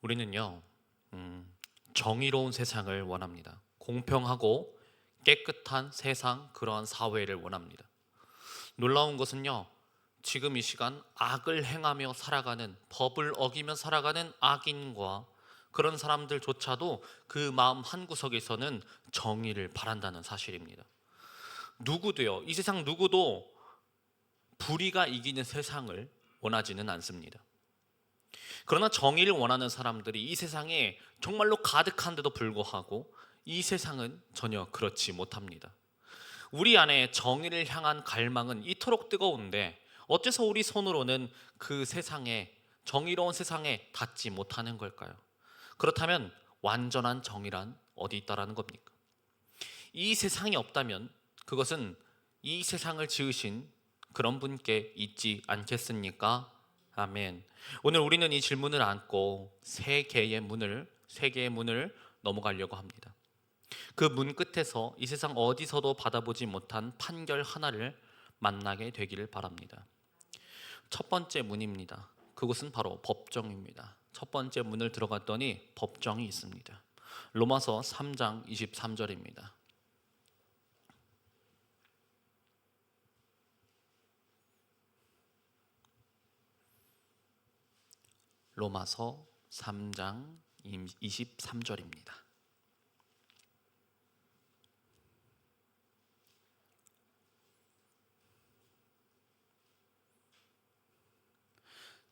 우리는요, 정의로운 세상을 원합니다. 공평하고 깨끗한 세상, 그러한 사회를 원합니다. 놀라운 것은요, 지금 이 시간 악을 행하며 살아가는, 법을 어기며 살아가는 악인과 그런 사람들조차도 그 마음 한구석에서는 정의를 바란다는 사실입니다. 누구도요, 이 세상 누구도 불의가 이기는 세상을 원하지는 않습니다. 그러나 정의를 원하는 사람들이 이 세상에 정말로 가득한데도 불구하고 이 세상은 전혀 그렇지 못합니다. 우리 안에 정의를 향한 갈망은 이토록 뜨거운데 어째서 우리 손으로는 그 세상에, 정의로운 세상에 닿지 못하는 걸까요? 그렇다면 완전한 정의란 어디 있다라는 겁니까? 이 세상이 없다면 그것은 이 세상을 지으신 그런 분께 있지 않겠습니까? 아멘. 오늘 우리는 이 질문을 안고 세 개의 문을 넘어가려고 합니다. 그 문 끝에서 이 세상 어디서도 받아보지 못한 판결 하나를 만나게 되기를 바랍니다. 첫 번째 문입니다. 그것은 바로 법정입니다. 첫 번째 문을 들어갔더니 법정이 있습니다. 로마서 3장 23절입니다. 로마서 3장 23절입니다.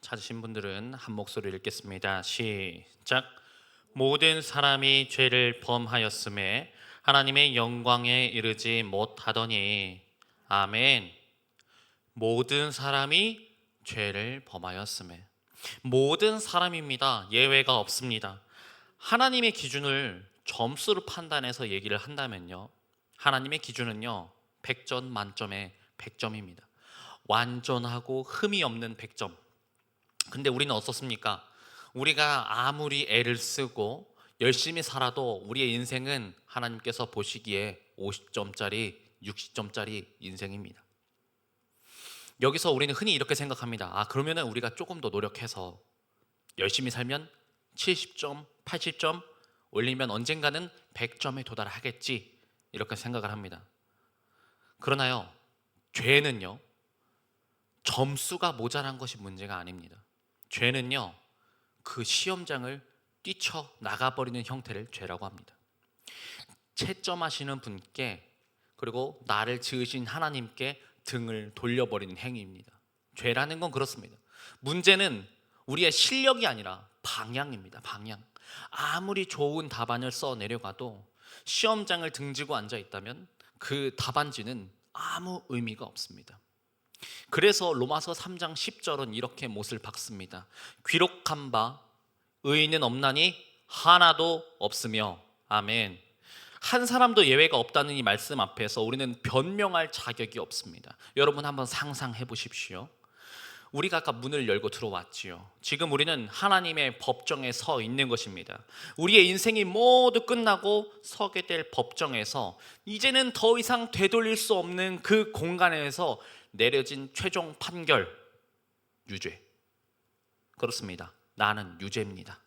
찾으신 분들은 한 목소리를 읽겠습니다. 시작. 모든 사람이 죄를 범하였음에 하나님의 영광에 이르지 못하더니. 아멘. 모든 사람이 죄를 범하였음에. 모든 사람입니다. 예외가 없습니다. 하나님의 기준을 점수로 판단해서 얘기를 한다면요, 하나님의 기준은요 100점 만점에 100점입니다. 완전하고 흠이 없는 100점. 근데 우리는 어떻습니까? 우리가 아무리 애를 쓰고 열심히 살아도 우리의 인생은 하나님께서 보시기에 50점짜리 60점짜리 인생입니다. 여기서 우리는 흔히 이렇게 생각합니다. 그러면은 우리가 조금 더 노력해서 열심히 살면 70점, 80점 올리면 언젠가는 100점에 도달하겠지, 이렇게 생각을 합니다. 그러나요, 죄는요 점수가 모자란 것이 문제가 아닙니다. 죄는요 그 시험장을 뛰쳐 나가버리는 형태를 죄라고 합니다. 채점하시는 분께, 그리고 나를 지으신 하나님께 등을 돌려버리는 행위입니다. 죄라는 건 그렇습니다. 문제는 우리의 실력이 아니라 방향입니다. 방향. 아무리 좋은 답안을 써 내려가도 시험장을 등지고 앉아 있다면 그 답안지는 아무 의미가 없습니다. 그래서 로마서 3장 10절은 이렇게 못을 박습니다. 기록한 바 의인은 없나니 하나도 없으며. 아멘. 한 사람도 예외가 없다는 이 말씀 앞에서 우리는 변명할 자격이 없습니다. 여러분 한번 상상해 보십시오. 우리가 아까 문을 열고 들어왔지요. 지금 우리는 하나님의 법정에 서 있는 것입니다. 우리의 인생이 모두 끝나고 서게 될 법정에서 이제는 더 이상 되돌릴 수 없는 그 공간에서 내려진 최종 판결, 유죄. 그렇습니다. 나는 유죄입니다.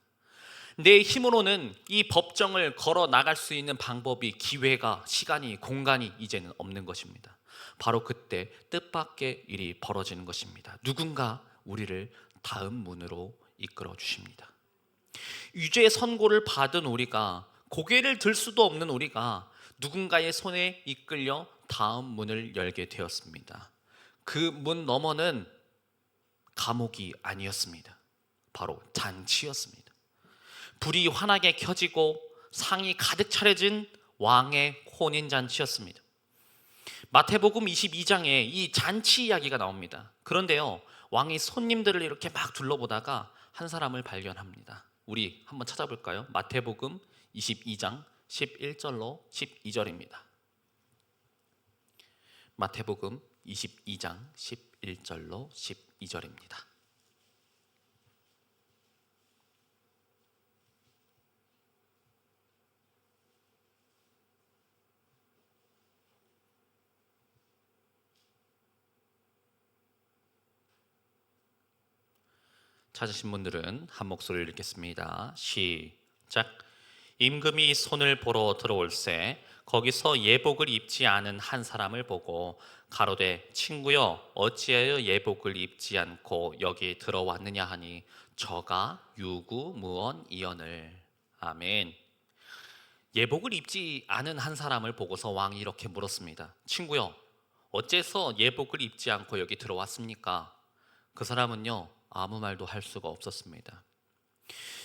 내 힘으로는 이 법정을 걸어 나갈 수 있는 방법이, 기회가, 시간이, 공간이 이제는 없는 것입니다. 바로 그때 뜻밖의 일이 벌어지는 것입니다. 누군가 우리를 다음 문으로 이끌어 주십니다. 유죄 선고를 받은 우리가, 고개를 들 수도 없는 우리가 누군가의 손에 이끌려 다음 문을 열게 되었습니다. 그 문 너머는 감옥이 아니었습니다. 바로 잔치였습니다. 불이 환하게 켜지고 상이 가득 차려진 왕의 혼인잔치였습니다. 마태복음 22장에 이 잔치 이야기가 나옵니다. 그런데요, 왕이 손님들을 이렇게 막 둘러보다가 한 사람을 발견합니다. 우리 한번 찾아볼까요? 마태복음 22장 11절로 12절입니다. 마태복음 22장 11절로 12절입니다. 찾으신 분들은 한 목소리를 읽겠습니다. 시작. 임금이 손을 보러 들어올새 거기서 예복을 입지 않은 한 사람을 보고 가로되 친구여 어찌하여 예복을 입지 않고 여기 들어왔느냐 하니 저가 유구무원이언을. 아멘. 예복을 입지 않은 한 사람을 보고서 왕이 이렇게 물었습니다. 친구여 어째서 예복을 입지 않고 여기 들어왔습니까? 그 사람은요 아무 말도 할 수가 없었습니다.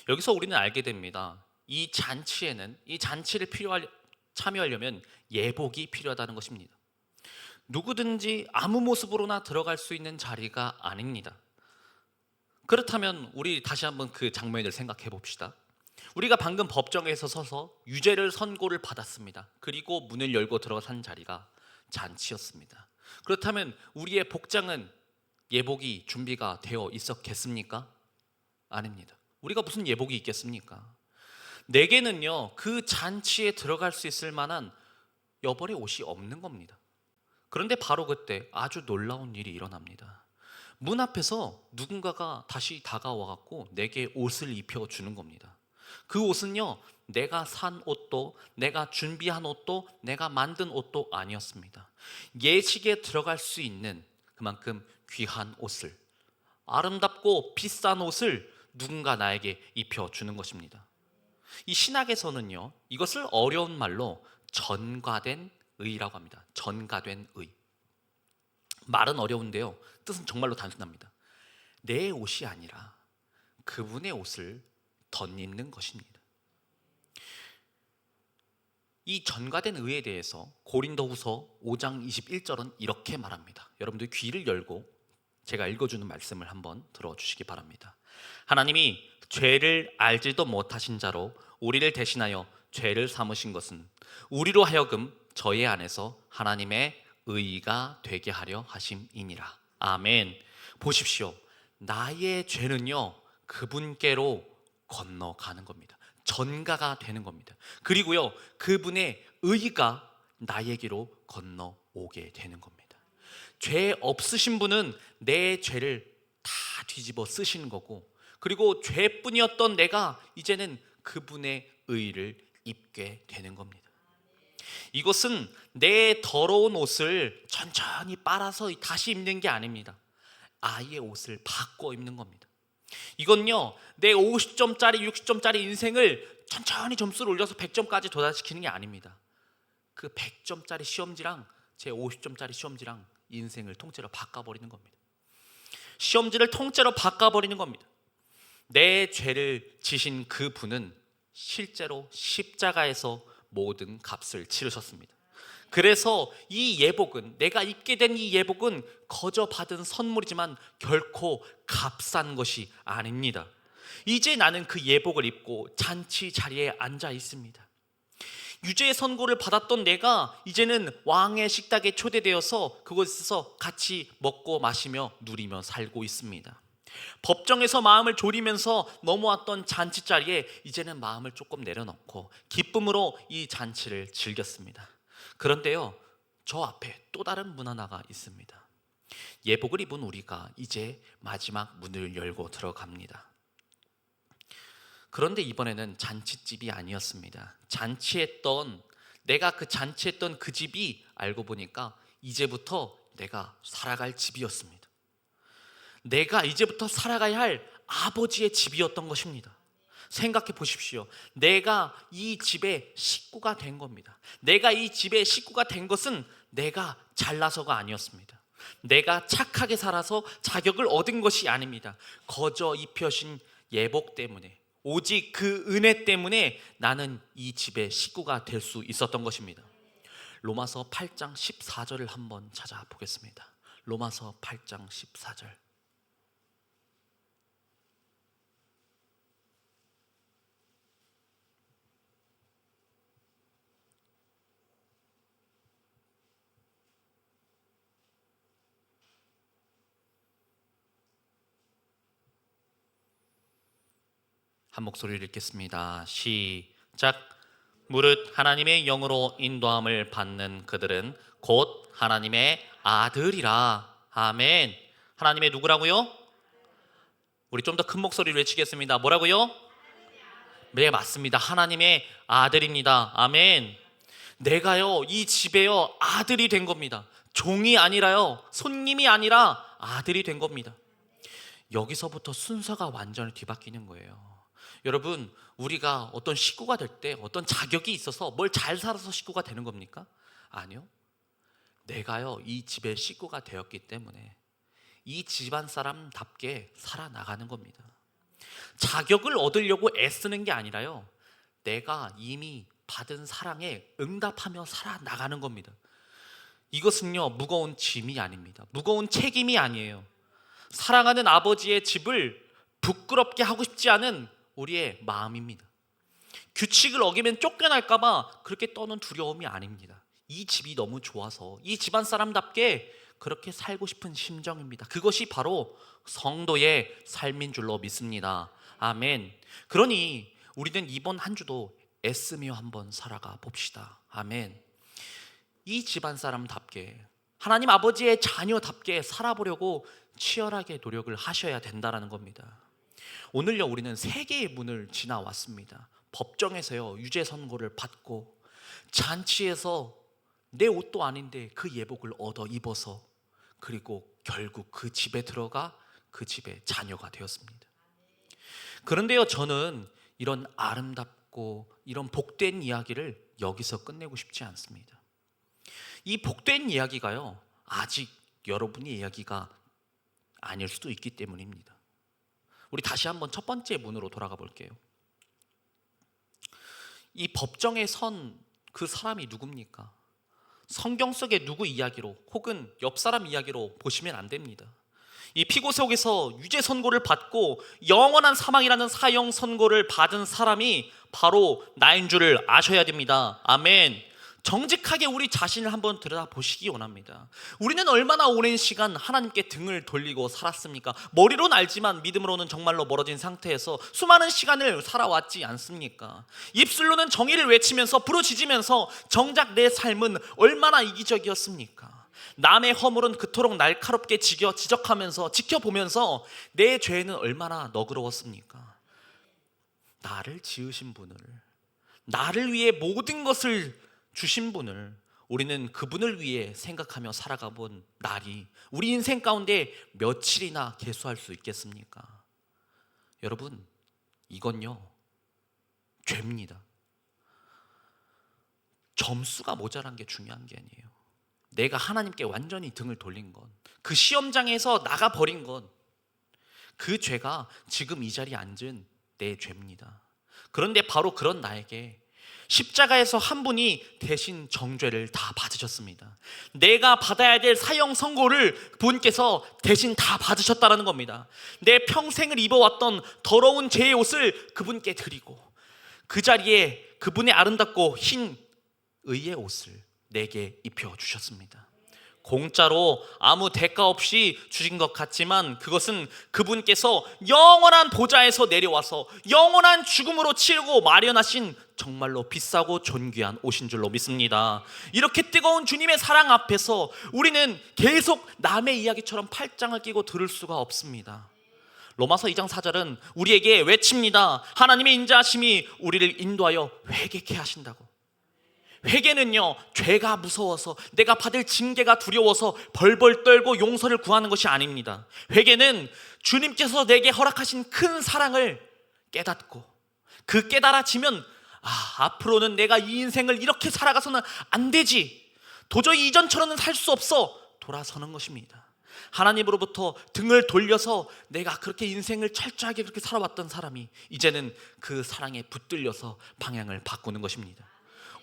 여기서 우리는 알게 됩니다. 이 잔치에는, 이 잔치를 참여하려면 예복이 필요하다는 것입니다. 누구든지 아무 모습으로나 들어갈 수 있는 자리가 아닙니다. 그렇다면 우리 다시 한번 그 장면을 생각해 봅시다. 우리가 방금 법정에서 서서 유죄를 선고를 받았습니다. 그리고 문을 열고 들어간 자리가 잔치였습니다. 그렇다면 우리의 복장은 예복이 준비가 되어 있었겠습니까? 아닙니다. 우리가 무슨 예복이 있겠습니까? 내게는요 그 잔치에 들어갈 수 있을 만한 여벌의 옷이 없는 겁니다. 그런데 바로 그때 아주 놀라운 일이 일어납니다. 문 앞에서 누군가가 다시 다가와 갖고 내게 옷을 입혀주는 겁니다. 그 옷은요 내가 산 옷도, 내가 준비한 옷도, 내가 만든 옷도 아니었습니다. 예식에 들어갈 수 있는 그만큼 귀한 옷을, 아름답고 비싼 옷을 누군가 나에게 입혀주는 것입니다. 이 신학에서는요 이것을 어려운 말로 전가된 의라고 합니다. 전가된 의. 말은 어려운데요 뜻은 정말로 단순합니다. 내 옷이 아니라 그분의 옷을 덧입는 것입니다. 이 전가된 의에 대해서 고린도후서 5장 21절은 이렇게 말합니다. 여러분들 귀를 열고 제가 읽어주는 말씀을 한번 들어주시기 바랍니다. 하나님이 죄를 알지도 못하신 자로 우리를 대신하여 죄를 삼으신 것은 우리로 하여금 저의 안에서 하나님의 의가 되게 하려 하심이니라. 아멘. 보십시오. 나의 죄는요 그분께로 건너가는 겁니다. 전가가 되는 겁니다. 그리고요 그분의 의가 나에게로 건너오게 되는 겁니다. 죄 없으신 분은 내 죄를 다 뒤집어 쓰시는 거고, 그리고 죄뿐이었던 내가 이제는 그분의 의를 입게 되는 겁니다. 이것은 내 더러운 옷을 천천히 빨아서 다시 입는 게 아닙니다. 아예 옷을 바꿔 입는 겁니다. 이건요 내 50점짜리 60점짜리 인생을 천천히 점수를 올려서 100점까지 도달시키는 게 아닙니다. 그 100점짜리 시험지랑 제 50점짜리 시험지랑 인생을 통째로 바꿔버리는 겁니다. 시험지를 통째로 바꿔버리는 겁니다. 내 죄를 지신 그 분은 실제로 십자가에서 모든 값을 치르셨습니다. 그래서 이 예복은, 내가 입게 된 이 예복은 거저 받은 선물이지만 결코 값싼 것이 아닙니다. 이제 나는 그 예복을 입고 잔치 자리에 앉아 있습니다. 유죄의 선고를 받았던 내가 이제는 왕의 식탁에 초대되어서 그곳에서 같이 먹고 마시며 누리며 살고 있습니다. 법정에서 마음을 졸이면서 넘어왔던 잔치 자리에 이제는 마음을 조금 내려놓고 기쁨으로 이 잔치를 즐겼습니다. 그런데요 저 앞에 또 다른 문 하나가 있습니다. 예복을 입은 우리가 이제 마지막 문을 열고 들어갑니다. 그런데 이번에는 잔치집이 아니었습니다. 내가 그 잔치했던 그 집이 알고 보니까 이제부터 내가 살아갈 집이었습니다. 내가 이제부터 살아가야 할 아버지의 집이었던 것입니다. 생각해 보십시오. 내가 이 집의 식구가 된 겁니다. 내가 이 집의 식구가 된 것은 내가 잘나서가 아니었습니다. 내가 착하게 살아서 자격을 얻은 것이 아닙니다. 거저 입혀진 예복 때문에, 오직 그 은혜 때문에 나는 이 집의 식구가 될 수 있었던 것입니다. 로마서 8장 14절을 한번 찾아보겠습니다. 로마서 8장 14절. 한 목소리를 읽겠습니다. 시작. 무릇 하나님의 영으로 인도함을 받는 그들은 곧 하나님의 아들이라. 아멘. 하나님의 누구라고요? 우리 좀 더 큰 목소리로 외치겠습니다. 뭐라고요? 네, 맞습니다. 하나님의 아들입니다. 아멘. 내가요, 이 집에요, 아들이 된 겁니다. 종이 아니라요, 손님이 아니라 아들이 된 겁니다. 여기서부터 순서가 완전히 뒤바뀌는 거예요. 여러분, 우리가 어떤 식구가 될 때 어떤 자격이 있어서 뭘 잘 살아서 식구가 되는 겁니까? 아니요. 내가요, 이 집의 식구가 되었기 때문에 이 집안 사람답게 살아나가는 겁니다. 자격을 얻으려고 애쓰는 게 아니라요, 내가 이미 받은 사랑에 응답하며 살아나가는 겁니다. 이것은요, 무거운 짐이 아닙니다. 무거운 책임이 아니에요. 사랑하는 아버지의 집을 부끄럽게 하고 싶지 않은 우리의 마음입니다. 규칙을 어기면 쫓겨날까봐 그렇게 떠는 두려움이 아닙니다. 이 집이 너무 좋아서 이 집안 사람답게 그렇게 살고 싶은 심정입니다. 그것이 바로 성도의 삶인 줄로 믿습니다. 아멘. 그러니 우리는 이번 한 주도 애쓰며 한번 살아가 봅시다. 아멘. 이 집안 사람답게, 하나님 아버지의 자녀답게 살아보려고 치열하게 노력을 하셔야 된다는 겁니다. 오늘요, 우리는 세 개의 문을 지나왔습니다. 법정에서요, 유죄 선고를 받고, 잔치에서 내 옷도 아닌데 그 예복을 얻어 입어서, 그리고 결국 그 집에 들어가 그 집의 자녀가 되었습니다. 그런데요, 저는 이런 아름답고 이런 복된 이야기를 여기서 끝내고 싶지 않습니다. 이 복된 이야기가요, 아직 여러분의 이야기가 아닐 수도 있기 때문입니다. 우리 다시 한번 첫 번째 문으로 돌아가 볼게요. 이 법정에 선 그 사람이 누굽니까? 성경 속의 누구 이야기로 혹은 옆 사람 이야기로 보시면 안 됩니다. 이 피고 속에서 유죄 선고를 받고 영원한 사망이라는 사형 선고를 받은 사람이 바로 나인 줄을 아셔야 됩니다. 아멘. 정직하게 우리 자신을 한번 들여다보시기 원합니다. 우리는 얼마나 오랜 시간 하나님께 등을 돌리고 살았습니까? 머리로는 알지만 믿음으로는 정말로 멀어진 상태에서 수많은 시간을 살아왔지 않습니까? 입술로는 정의를 외치면서 부르짖으면서 정작 내 삶은 얼마나 이기적이었습니까? 남의 허물은 그토록 날카롭게 지적하면서 지켜보면서 내 죄는 얼마나 너그러웠습니까? 나를 지으신 분을, 나를 위해 모든 것을 주신 분을, 우리는 그분을 위해 생각하며 살아가 본 날이 우리 인생 가운데 며칠이나 계수할 수 있겠습니까? 여러분, 이건요, 죄입니다. 점수가 모자란 게 중요한 게 아니에요. 내가 하나님께 완전히 등을 돌린 건, 그 시험장에서 나가버린 건, 그 죄가 지금 이 자리에 앉은 내 죄입니다. 그런데 바로 그런 나에게 십자가에서 한 분이 대신 정죄를 다 받으셨습니다. 내가 받아야 될 사형 선고를 분께서 대신 다 받으셨다는 겁니다. 내 평생을 입어왔던 더러운 죄의 옷을 그분께 드리고, 그 자리에 그분의 아름답고 흰 의의 옷을 내게 입혀주셨습니다. 공짜로 아무 대가 없이 주신 것 같지만 그것은 그분께서 영원한 보좌에서 내려와서 영원한 죽음으로 치르고 마련하신 정말로 비싸고 존귀한 옷인 줄로 믿습니다. 이렇게 뜨거운 주님의 사랑 앞에서 우리는 계속 남의 이야기처럼 팔짱을 끼고 들을 수가 없습니다. 로마서 2장 4절은 우리에게 외칩니다. 하나님의 인자하심이 우리를 인도하여 회개케 하신다고. 회개는요, 죄가 무서워서, 내가 받을 징계가 두려워서 벌벌 떨고 용서를 구하는 것이 아닙니다. 회개는 주님께서 내게 허락하신 큰 사랑을 깨닫고, 그 깨달아지면 앞으로는 내가 이 인생을 이렇게 살아가서는 안 되지, 도저히 이전처럼은 살 수 없어, 돌아서는 것입니다. 하나님으로부터 등을 돌려서 내가 그렇게 인생을 철저하게 그렇게 살아왔던 사람이 이제는 그 사랑에 붙들려서 방향을 바꾸는 것입니다.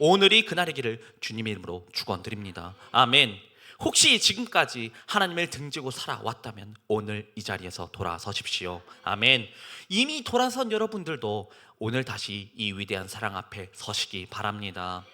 오늘이 그날이기를 주님의 이름으로 축원드립니다. 아멘. 혹시 지금까지 하나님을 등지고 살아왔다면 오늘 이 자리에서 돌아서십시오. 아멘. 이미 돌아선 여러분들도 오늘 다시 이 위대한 사랑 앞에 서시기 바랍니다.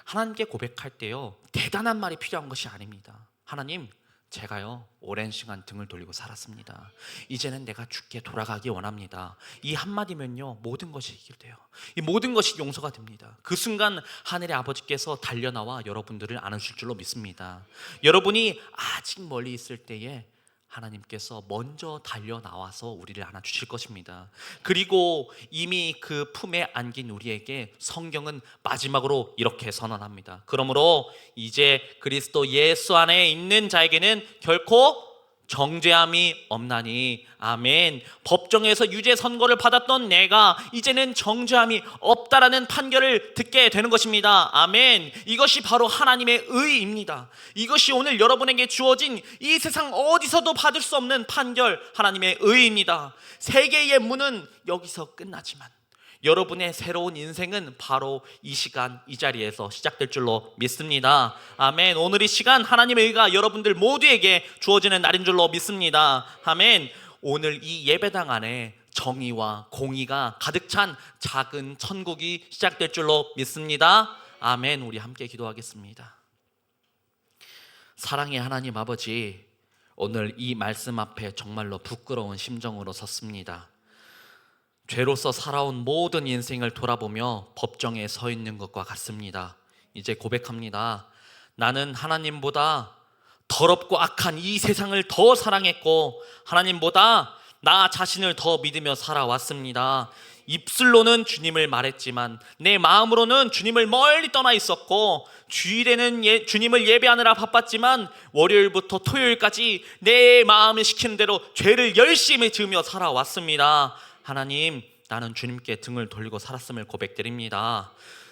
하나님께 고백할 때요, 대단한 말이 필요한 것이 아닙니다. 하나님, 제가요 오랜 시간 등을 돌리고 살았습니다. 이제는 내가 주께 돌아가기 원합니다. 이 한마디면요 모든 것이 해결돼요. 이 모든 것이 용서가 됩니다. 그 순간 하늘의 아버지께서 달려나와 여러분들을 안으실 줄로 믿습니다. 여러분이 아직 멀리 있을 때에 하나님께서 먼저 달려 나와서 우리를 안아주실 것입니다. 그리고 이미 그 품에 안긴 우리에게 성경은 마지막으로 이렇게 선언합니다. 그러므로 이제 그리스도 예수 안에 있는 자에게는 결코 정죄함이 없나니. 아멘. 법정에서 유죄 선고를 받았던 내가 이제는 정죄함이 없다라는 판결을 듣게 되는 것입니다. 아멘. 이것이 바로 하나님의 의입니다. 이것이 오늘 여러분에게 주어진 이 세상 어디서도 받을 수 없는 판결, 하나님의 의입니다. 세계의 문은 여기서 끝나지만 여러분의 새로운 인생은 바로 이 시간 이 자리에서 시작될 줄로 믿습니다. 아멘. 오늘 이 시간 하나님의 의가 여러분들 모두에게 주어지는 날인 줄로 믿습니다. 아멘. 오늘 이 예배당 안에 정의와 공의가 가득 찬 작은 천국이 시작될 줄로 믿습니다. 아멘. 우리 함께 기도하겠습니다. 사랑의 하나님 아버지, 오늘 이 말씀 앞에 정말로 부끄러운 심정으로 섰습니다. 죄로서 살아온 모든 인생을 돌아보며 법정에 서 있는 것과 같습니다. 이제 고백합니다. 나는 하나님보다 더럽고 악한 이 세상을 더 사랑했고 하나님보다 나 자신을 더 믿으며 살아왔습니다. 입술로는 주님을 말했지만 내 마음으로는 주님을 멀리 떠나 있었고, 주일에는 주님을 예배하느라 바빴지만 월요일부터 토요일까지 내 마음을 시키는 대로 죄를 열심히 지으며 살아왔습니다. 하나님, 나는 주님께 등을 돌리고 살았음을 고백드립니다.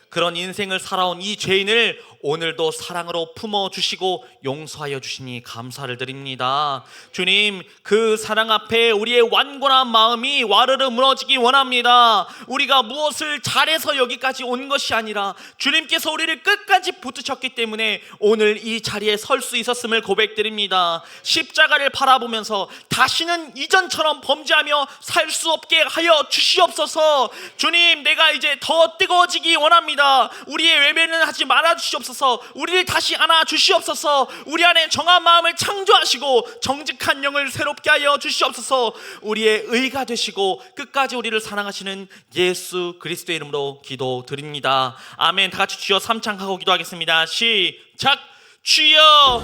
그런 인생을 살아온 이 죄인을 오늘도 사랑으로 품어주시고 용서하여 주시니 감사를 드립니다. 주님, 그 사랑 앞에 우리의 완고한 마음이 와르르 무너지기 원합니다. 우리가 무엇을 잘해서 여기까지 온 것이 아니라 주님께서 우리를 끝까지 붙드셨기 때문에 오늘 이 자리에 설 수 있었음을 고백드립니다. 십자가를 바라보면서 다시는 이전처럼 범죄하며 살 수 없게 하여 주시옵소서. 주님, 내가 이제 더 뜨거워지기 원합니다. 우리의 외면은 하지 말아 주시옵소서. 우리를 다시 안아 주시옵소서. 우리 안에 정한 마음을 창조하시고 정직한 영을 새롭게 하여 주시옵소서. 우리의 의가 되시고 끝까지 우리를 사랑하시는 예수 그리스도의 이름으로 기도드립니다. 아멘. 다 같이 주여 삼창하고 기도하겠습니다. 시작. 주여,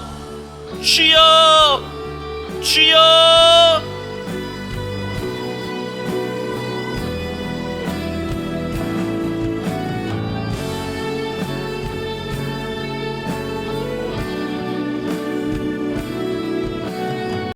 주여, 주여.